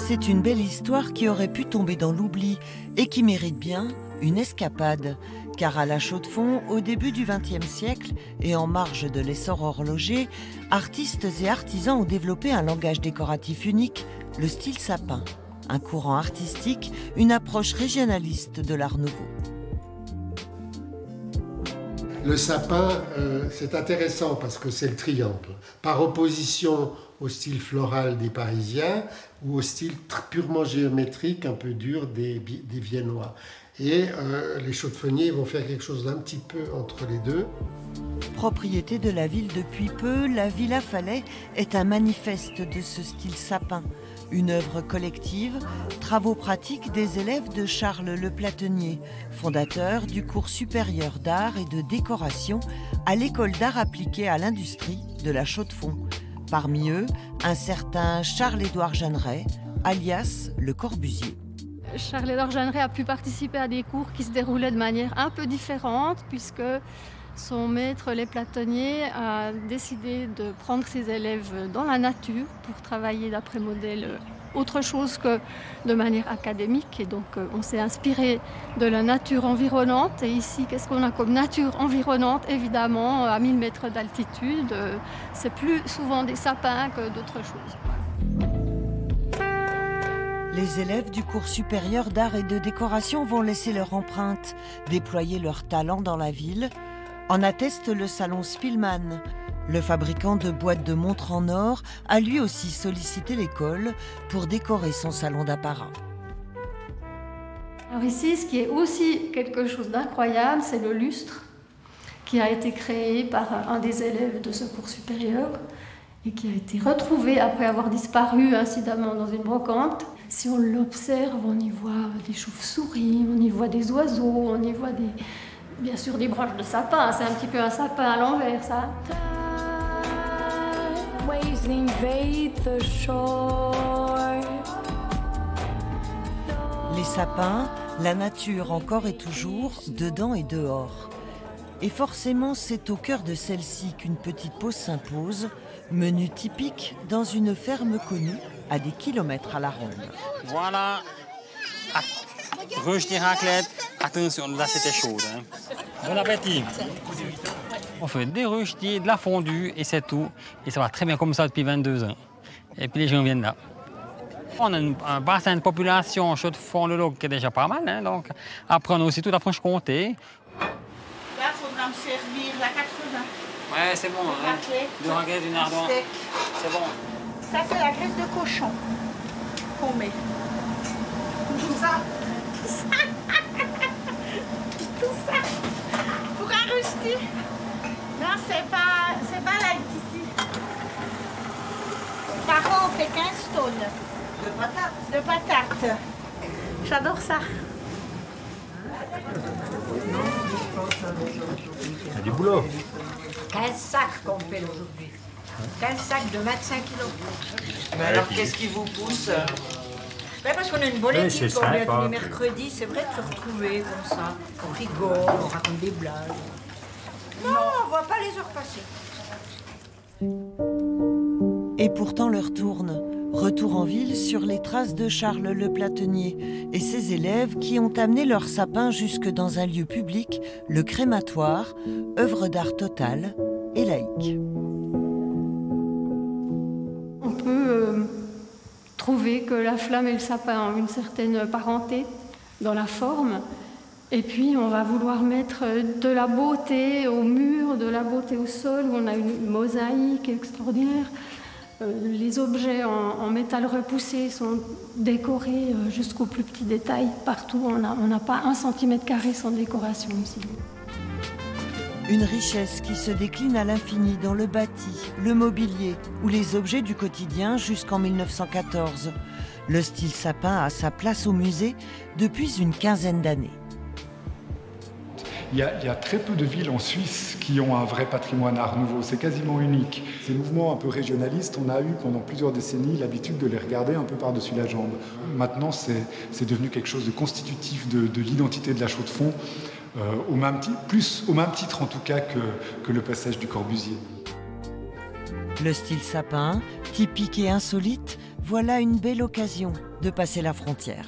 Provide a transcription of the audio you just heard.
C'est une belle histoire qui aurait pu tomber dans l'oubli et qui mérite bien une escapade. Car à La Chaux-de-Fonds, au début du XXe siècle et en marge de l'essor horloger, artistes et artisans ont développé un langage décoratif unique, le style sapin. Un courant artistique, une approche régionaliste de l'Art Nouveau. Le sapin, c'est intéressant parce que c'est le triangle. Par opposition au style floral des Parisiens ou au style purement géométrique, un peu dur des Viennois. Et les chaux-de-fonniers vont faire quelque chose d'un petit peu entre les deux. Propriété de la ville depuis peu, la Villa Falais est un manifeste de ce style sapin. Une œuvre collective, travaux pratiques des élèves de Charles Le Platenier, fondateur du cours supérieur d'art et de décoration à l'école d'art appliqué à l'industrie de La Chaux-de-Fonds. Parmi eux, un certain Charles-Édouard Jeanneret, alias Le Corbusier. Charles-Édouard Jeanneret a pu participer à des cours qui se déroulaient de manière un peu différente puisque son maître, Les Plateniers, a décidé de prendre ses élèves dans la nature pour travailler d'après modèle autre chose que de manière académique. Et donc on s'est inspiré de la nature environnante. Et ici, qu'est-ce qu'on a comme nature environnante? Évidemment, à 1000 mètres d'altitude, c'est plus souvent des sapins que d'autres choses. Les élèves du cours supérieur d'art et de décoration vont laisser leur empreinte, déployer leur talent dans la ville. En atteste le salon Spillmann. Le fabricant de boîtes de montres en or a lui aussi sollicité l'école pour décorer son salon d'apparat. Alors ici, ce qui est aussi quelque chose d'incroyable, c'est le lustre qui a été créé par un des élèves de ce cours supérieur et qui a été retrouvé après avoir disparu incidemment dans une brocante. Si on l'observe, on y voit des chauves-souris, on y voit des oiseaux, on y voit bien sûr des branches de sapin. C'est un petit peu un sapin à l'envers, ça. Les sapins, la nature encore et toujours, dedans et dehors. Et forcément, c'est au cœur de celle-ci qu'une petite pause s'impose, menu typique dans une ferme connue à des kilomètres à la ronde. Voilà. Ruche des raclettes. Attention, là c'était chaud. Hein. Bon appétit. On fait des ruches, de la fondue et c'est tout. Et ça va très bien comme ça depuis 22 ans. Et puis les gens viennent là. On a un bassin de population Chaux-de-Fonds-le-Log qui est déjà pas mal. Hein, donc. Après, on a aussi toute la Franche-Comté. Là, il faudra me servir la 80. Ouais, c'est bon. Hein. Du raclette, du nardon. C'est bon. Ça, c'est la graisse de cochon qu'on met. Tout ça. Tout ça. Pour un rusti. Non, c'est pas là d'ici. Par an, on fait 15 tonnes. De patates. De patates. J'adore ça. Il y a du boulot. 15 sacs qu'on fait aujourd'hui. 15 sacs de 25 kilos. Mais alors, qu'est-ce qui vous pousse? Parce qu'on a une bonne équipe, on vient tous les sympa. mercredis, c'est vrai de se retrouver comme ça. On rigole, on raconte des blagues. Non, on ne voit pas les heures passer. Et pourtant l'heure tourne. Retour en ville sur les traces de Charles Le Platenier et ses élèves qui ont amené leur sapin jusque dans un lieu public, le crématoire, œuvre d'art totale et laïque. On peut trouver que la flamme et le sapin ont une certaine parenté dans la forme. Et puis on va vouloir mettre de la beauté au mur, de la beauté au sol, où on a une mosaïque extraordinaire. Les objets en métal repoussé sont décorés jusqu'au plus petit détail. Partout, on n'a pas 1 cm² sans décoration ici. Une richesse qui se décline à l'infini dans le bâti, le mobilier ou les objets du quotidien jusqu'en 1914. Le style sapin a sa place au musée depuis une quinzaine d'années. Il y a très peu de villes en Suisse qui ont un vrai patrimoine art nouveau, c'est quasiment unique. Ces mouvements un peu régionalistes, on a eu pendant plusieurs décennies l'habitude de les regarder un peu par-dessus la jambe. Maintenant, c'est devenu quelque chose de constitutif de l'identité de la Chaux-de-Fonds, au même titre en tout cas que le passage du Corbusier. Le style sapin, typique et insolite, voilà une belle occasion de passer la frontière.